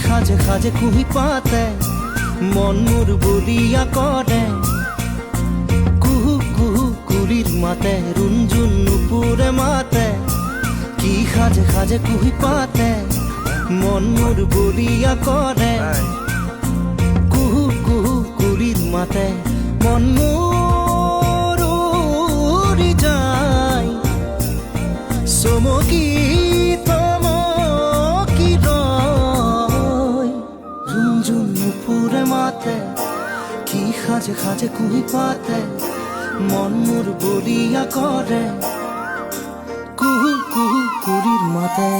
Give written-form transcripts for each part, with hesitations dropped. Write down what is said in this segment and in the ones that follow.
খাজে খাজে কুহি পাতে মন মোর বলিয়া করে কুহু কুহু কুলির মাতে রুনঝুন নুপুরে মাতে কি খাজে খাজে কুহি পাতে মন মোর বলিয়া করে কুহু কুহু কুলির মাতে মন মোর উড়ি যায় সমকি কি খাজে খাজে কুহি পাতে মন মোর বলিয়া করে কুহু কুহু কুলির মাতে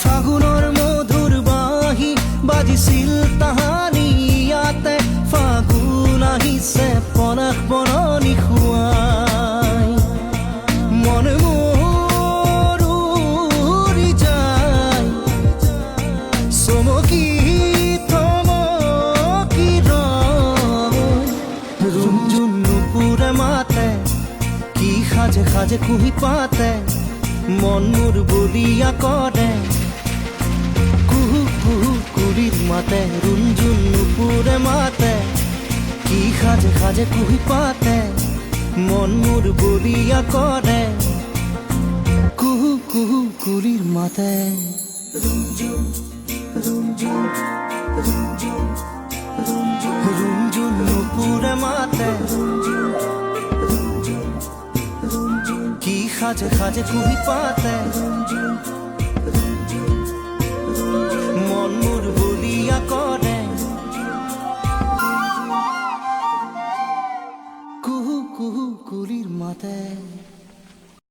ফাগুনৰ মধুর বাহি বাজিছিল তাহানি ইয়াতে ফাগুন আহিছে পনাস বননি খুৱাই মন মোৰ উৰি যায় চমকি খাজে খাজে কুহি পাতে মন মোর বলিয়া করে কুহু কুহু কুলির মাতে রুনঝুন নুপুরে মাতে কি খাজে খাজে কুহি পাতে মন মোর বলিয়া করে কুহু কুহু কুলির মাতে রুনঝুন রুনঝুন রুনঝুন রুনঝুন নুপুরে মাতে খাজে খাজে কুহি পাতে মন মোর বলিয়া করে কুহু কুহু কুলির মাতে।